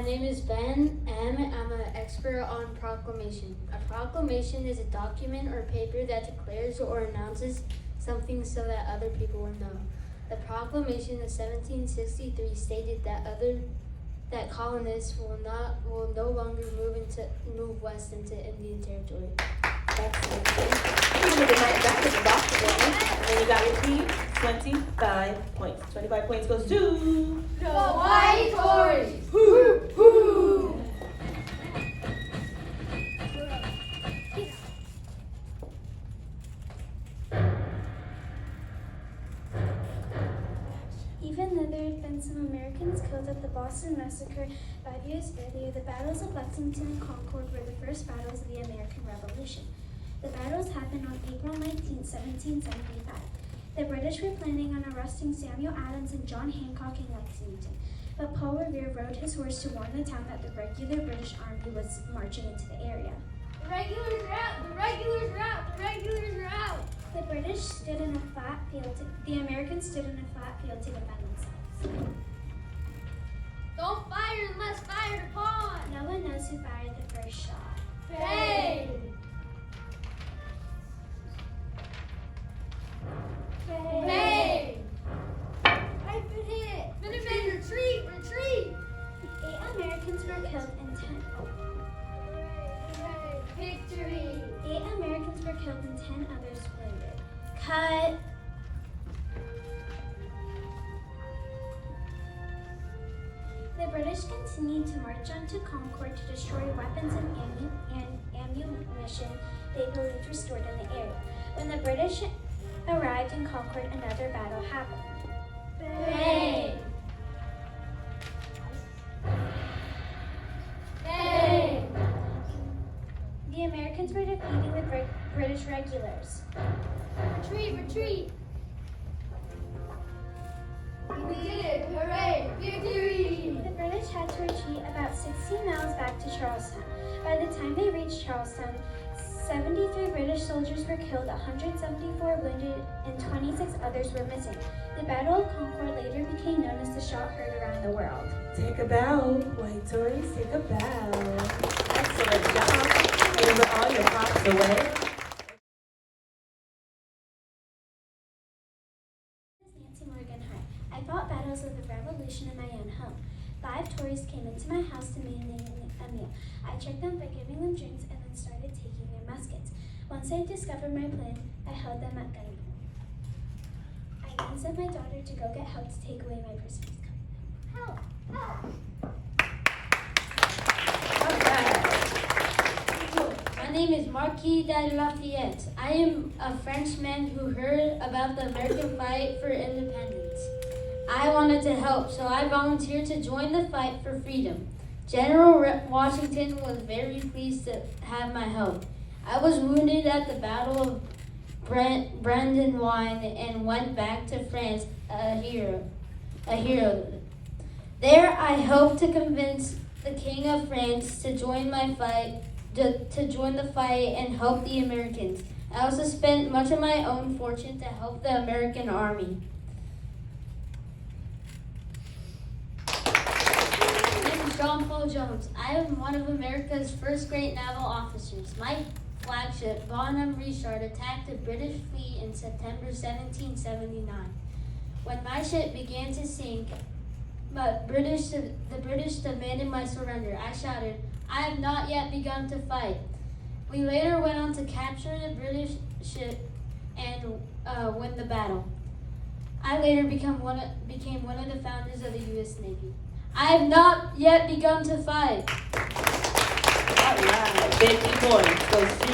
name is Ben M. I'm an expert on proclamation. A proclamation is a document or paper that declares or announces something so that other people will know. The proclamation of 1763 stated that colonists will no longer move west into Indian Territory. Excellent. You're going to get right back to the box again. And then you got your team, 25 points. 25 points goes to The White Tories! Even though there had been some Americans killed at the Boston Massacre 5 years earlier, the battles of Lexington and Concord were the first battles of the American Revolution. The battles happened on April 19, 1775. The British were planning on arresting Samuel Adams and John Hancock in Lexington, but Paul Revere rode his horse to warn the town that the regular British army was marching into the area. The regulars are out! The regulars are out! The regulars are out! The British stood in a flat field. The Americans stood in a flat field to defend themselves. Don't fire unless fired upon! No one knows who fired the first shot. Bang! Bang! I've been hit! Minutemen, retreat! Retreat! 8 Americans were killed and 10. Victory! 8 Americans were killed and 10 others wounded. Cut. The British continued to march on to Concord to destroy weapons and ammunition they believed were stored in the area. When the British arrived in Concord, another battle happened. Bang! Bang! The Americans were defeating the British regulars. Retreat! Retreat! We did it! Hooray! Victory! The British had to retreat about 16 miles back to Charlestown. By the time they reached Charlestown, 73 British soldiers were killed, 174 wounded, and 26 others were missing. The Battle of Concord later became known as the shot heard around the world. take a bow. White Tories, take a bow. Excellent job. Give all your props away. Nancy Morgan Hart. I fought battles of the Revolution in my own home. 5 Tories came into my house demanding a meal. I tricked them by giving them drinks and then started taking their muskets. Once they discovered my plan, I held them at gunpoint. I then sent my daughter to go get help to take away my prisoners. Help! Help! All right. My name is Marquis de Lafayette. I am a Frenchman who heard about the American fight for independence. I wanted to help, so I volunteered to join the fight for freedom. General Washington was very pleased to have my help. I was wounded at the Battle of Brandywine and went back to France a hero. There I helped to convince the King of France to join my fight, to join the fight and help the Americans. I also spent much of my own fortune to help the American army. My name is John Paul Jones. I am one of America's first great naval officers. My flagship, Bonhomme Richard, attacked the British fleet in September 1779. When my ship began to sink, the British demanded my surrender. I shouted, "I have not yet begun to fight." We later went on to capture the British ship and win the battle. I later became one of the founders of the U.S. Navy. I have not yet begun to fight. All right. 50 points goes to